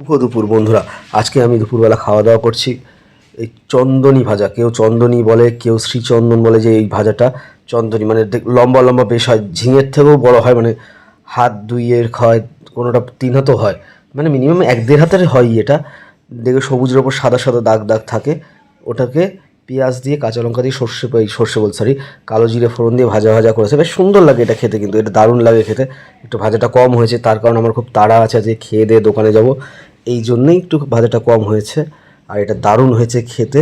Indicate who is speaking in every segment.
Speaker 1: শুভ দুপুর বন্ধুরা। আজকে আমি দুপুরবেলা খাওয়া দাওয়া করছি এই চন্দনী ভাজা। কেউ চন্দনী বলে, কেউ শ্রীচন্দন বলে। যে এই ভাজাটা চন্দনী মানে লম্বা লম্বা বেশ হয়, ঝিঙের থেকেও বড় হয়, মানে হাত দুইয়ের হয়, কোনোটা 3 হাতও হয়, মানে মিনিমাম 1-1.5 হাতের হয়। এটা দেখে সবুজের ওপর সাদা সাদা দাগ দাগ থাকে। ওটাকে পেঁয়াজ দিয়ে, কাঁচা লঙ্কা দিয়ে, সর্ষে বল সরি কালো জিরে ফোড়ন দিয়ে ভাজা ভাজা করেছে। বেশ সুন্দর লাগে এটা খেতে, কিন্তু এটা দারুণ লাগে খেতে। একটু ভাজাটা কম হয়েছে, তার কারণ আমার খুব তাড়া আছে যে খেয়ে দিয়ে দোকানে যাব, এই জন্যই একটু ভাজাটা কম হয়েছে। আর এটা দারুণ হয়েছে খেতে,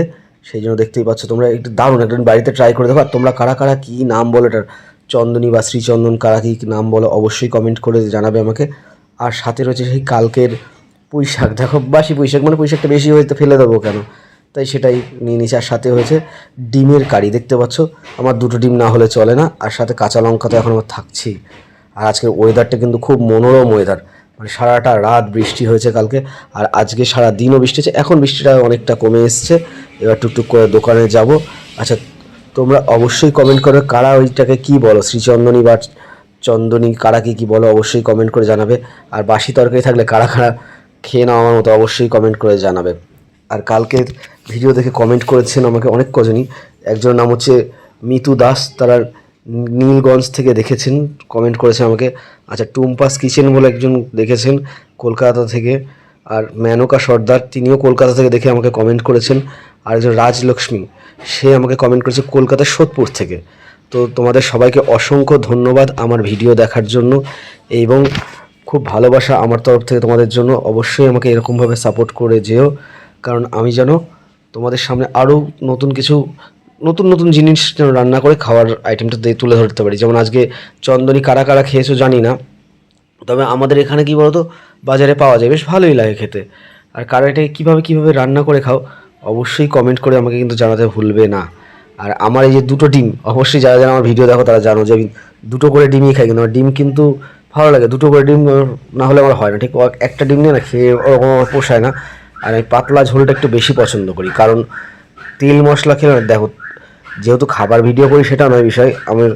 Speaker 1: সেই জন্য দেখতেই পাচ্ছ তোমরা। একটু দারুণ, একদিন বাড়িতে ট্রাই করে দেখো। আর তোমরা কারা কারা কী নাম বলো এটার, চন্দনী বা শ্রীচন্দন, কারা কী নাম বলো অবশ্যই কমেন্ট করে জানাবে আমাকে। আর সাথে রয়েছে সেই কালকের পুঁই শাক। দেখো বাসি পুঁই শাক, মানে পুঁই শাকটা বেশি হয়তো ফেলে দেবো কেন, তাই সেটাই নিয়ে নিয়েছি। আর সাথে হয়েছে ডিমের কারি, দেখতে পাচ্ছ। আমার 2টো ডিম না হলে চলে না। আর সাথে কাঁচা লঙ্কা তো এখন আমার থাকছেই। আর আজকের ওয়েদারটা কিন্তু খুব মনোরম ওয়েদার, মানে সারাটা রাত বৃষ্টি হয়েছে কালকে, আর আজকে সারা দিনও বৃষ্টি হচ্ছে। এখন বৃষ্টিটা অনেকটা কমে এসছে, এবার টুকটুক করে দোকানে যাব। আচ্ছা, তোমরা অবশ্যই কমেন্ট করো কারা ওইটাকে কী বলো, শ্রীচন্দনী বা চন্দনী, কারা কী বলো অবশ্যই কমেন্ট করে জানাবে। আর বাসি তরকারি থাকলে কারা কারা খেয়ে নাও আমার মতো অবশ্যই কমেন্ট করে জানাবে। আর কালকের ভিডিও দেখে কমেন্ট করেছেন আমাকে অনেক কজনই। একজনের নাম হচ্ছে মিতু দাস, তারা নীলগঞ্জ থেকে দেখেছেন, কমেন্ট করেছেন আমাকে। আচ্ছা, টুম্পাস কিচেন বলে একজন দেখেছেন কলকাতা থেকে। আর মেনকা সর্দার, তিনিও কলকাতা থেকে দেখে আমাকে কমেন্ট করেছেন। আর একজন রাজলক্ষ্মী, সে আমাকে কমেন্ট করেছে কলকাতার সোদপুর থেকে। তো তোমাদের সবাইকে অসংখ্য ধন্যবাদ আমার ভিডিও দেখার জন্য, এবং খুব ভালোবাসা আমার তরফ থেকে তোমাদের জন্য। অবশ্যই আমাকে এরকমভাবে সাপোর্ট করে যেও, কারণ আমি যেন তোমাদের সামনে আরও নতুন কিছু নতুন নতুন জিনিস যেন রান্না করে খাওয়ার আইটেমটা দিয়ে তুলে ধরতে পারি। যেমন আজকে চন্দনী কারা কারা খেয়েছো জানি না, তবে আমাদের এখানে কী বলতো, বাজারে পাওয়া যায়, বেশ ভালোই লাগে খেতে। আর কারা এটা কীভাবে রান্না করে খাও অবশ্যই কমেন্ট করে আমাকে কিন্তু জানাতে ভুলবে না। আর আমার এই যে 2টো ডিম, অবশ্যই যারা যারা আমার ভিডিও দেখো তারা জানো যে আমি 2টো করে ডিমই খাই, কিন্তু আমার ডিম কিন্তু ভালো লাগে। 2টো করে ডিম না হলে আমার হয় না ঠিক। একটা ডিম নিয়ে না খেয়ে ওরকম আমার পোষায় না। আর আমি পাতলা ঝোলটা একটু বেশি পছন্দ করি, কারণ তেল মশলা খেলে না, দেখো যেহেতু খাবার ভিডিও করি সেটা নয় বিষয়, আমার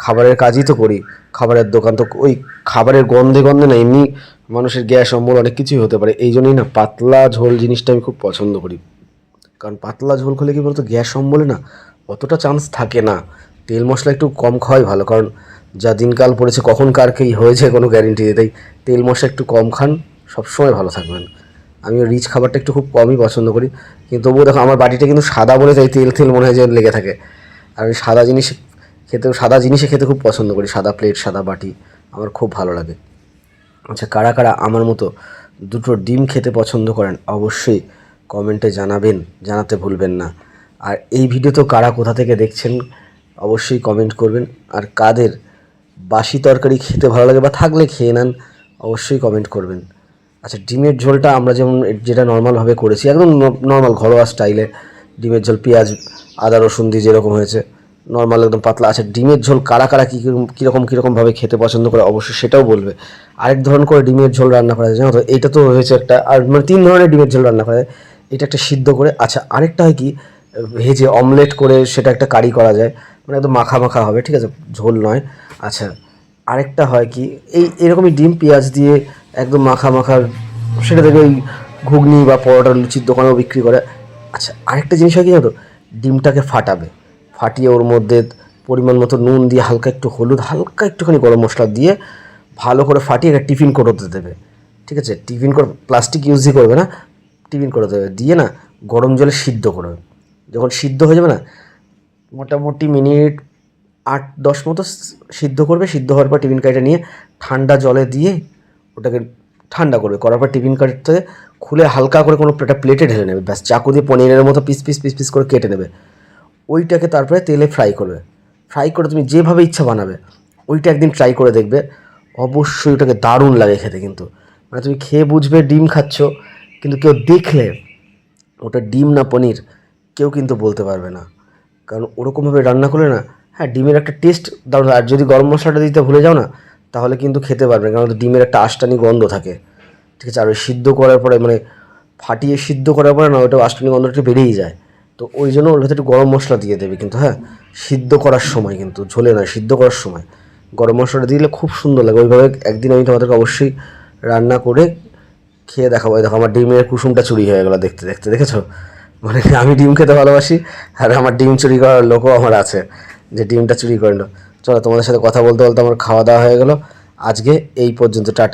Speaker 1: খাবারের কাজই তো করি, খাবারের দোকান। তো ওই খাবারের গন্ধে গন্ধে না এমনি মানুষের গ্যাস অম্বল অনেক কিছুই হতে পারে। এই জন্যই না পাতলা ঝোল জিনিসটা আমি খুব পছন্দ করি, কারণ পাতলা ঝোল খেলে কী বলতো, গ্যাস অম্বলে না অতটা চান্স থাকে না। তেল মশলা একটু কম খাওয়াই ভালো, কারণ যা দিনকাল পড়েছে কখন কার কী হয়েছে কোনো গ্যারেন্টি নেই। তাই তেল মশলা একটু কম খান, সবসময় ভালো থাকবেন। আমি রিচ খাবারটা একটু খুব কমই পছন্দ করি, কিন্তু তবুও দেখো আমার বাটিটা কিন্তু সাদা বলে তাই তেল তেল মনে হয় যে লেগে থাকে। আর আমি সাদা জিনিসে খেতে খুব পছন্দ করি, সাদা প্লেট, সাদা বাটি আমার খুব ভালো লাগে। আচ্ছা, কারা কারা আমার মতো 2টো ডিম খেতে পছন্দ করেন অবশ্যই কমেন্টে জানাতে ভুলবেন না। আর এই ভিডিও তো কারা কোথা থেকে দেখছেন অবশ্যই কমেন্ট করবেন। আর কাদের বাসি তরকারি খেতে ভালো লাগে বা থাকলে খেয়ে নেন অবশ্যই কমেন্ট করবেন। আচ্ছা, ডিমের ঝোলটা আমরা যেমন যেটা নর্মালভাবে করেছি, একদম নর্মাল ঘরোয়া স্টাইলে ডিমের ঝোল, পেঁয়াজ আদা রসুন দিয়ে যেরকম হয়েছে নর্মাল একদম পাতলা। আচ্ছা, ডিমের ঝোল কারা কারা কীরকমভাবে খেতে পছন্দ করে অবশ্যই সেটাও বলবে। আরেক ধরন করে ডিমের ঝোল রান্না করা যায় জানো তো, এইটা তো হয়েছে একটা। আর মানে 3 ধরনের ডিমের ঝোল রান্না করা যায়, এটা একটা সিদ্ধ করে। আচ্ছা, আরেকটা হয় কি, ভেজে অমলেট করে সেটা একটা কারি করা যায়, মানে একদম মাখা মাখা হবে, ঠিক আছে, ঝোল নয়। আচ্ছা, আরেকটা হয় কি, এরকমই ডিম পেঁয়াজ দিয়ে একদম মাখা মাখা, সেটা থেকে ওই ঘুগনি বা পরোটা লুচির দোকানেও বিক্রি করে। আচ্ছা, আরেকটা জিনিস হয় কি জানো তো, ডিমটাকে ফাটিয়ে ওর মধ্যে পরিমাণ মতো নুন দিয়ে, হালকা একটু হলুদ, হালকা একটুখানি গরম মশলা দিয়ে ভালো করে ফাটিয়ে একটা টিফিন কোটোতে দেবে, ঠিক আছে। টিফিন কোট প্লাস্টিক ইউজই করবে না, টিফিন কোটোতে দেবে, দিয়ে না গরম জলে সিদ্ধ করবে। যখন সিদ্ধ হয়ে যাবে না, মোটামুটি মিনিট 8-10 মতো সিদ্ধ করবে। সিদ্ধ হওয়ার পর টিফিন কারিটা নিয়ে ঠান্ডা জলে দিয়ে ওটাকে ঠান্ডা করবে। করার পর টিফিন কারিটা খুলে হালকা করে কোনো একটা প্লেটে ঢেলে নেবে, ব্যাস চাকু দিয়ে পনিরের মতো পিস পিস পিস পিস করে কেটে নেবে। ওইটাকে তারপরে তেলে ফ্রাই করবে। ফ্রাই করে তুমি যেভাবে ইচ্ছা বানাবে, ওইটা একদিন ট্রাই করে দেখবে, অবশ্যই ওটাকে দারুণ লাগে খেতে। কিন্তু মানে তুমি খেয়ে বুঝবে ডিম খাচ্ছ, কিন্তু কেউ দেখলে ওটা ডিম না পনির কেউ কিন্তু বলতে পারবে না, কারণ ওরকমভাবে রান্না করলে না, হ্যাঁ ডিমের একটা টেস্ট দারুণ। আর যদি গরম মশলাটা দিতে ভুলে যাও না, তাহলে কিন্তু খেতে পারবে না, কারণ ডিমের একটা আষ্টানি গন্ধ থাকে, ঠিক আছে। আর ওই সিদ্ধ করার পরে, মানে ফাটিয়ে সিদ্ধ করার পরে না, ওটা আষ্টানি গন্ধটা বেরিয়েই যায়। তো ওই জন্য ওর ভেতরে একটু গরম মশলা দিয়ে দেবে, কিন্তু হ্যাঁ সিদ্ধ করার সময়, কিন্তু ঝোলে নয়, সিদ্ধ করার সময় গরম মশলাটা দিলে খুব সুন্দর লাগে। ওইভাবে একদিন আমি তোমাদেরকে অবশ্যই রান্না করে খেয়ে দেখাবো। এই দেখো আমার ডিমের কুসুমটা চুরি হয়ে গেলো দেখতে দেখতে, দেখেছো? মানে আমি ডিম খেতে ভালোবাসি, আর আমার ডিম চুরি করার লোকও আমার আছে যে ডিমটা চুরি করে নিল। চলো, তোমাদের সাথে কথা বলতে বলতে আমার খাওয়া দাওয়া হয়ে গেল। আজকে এই পর্যন্ত, টাটা।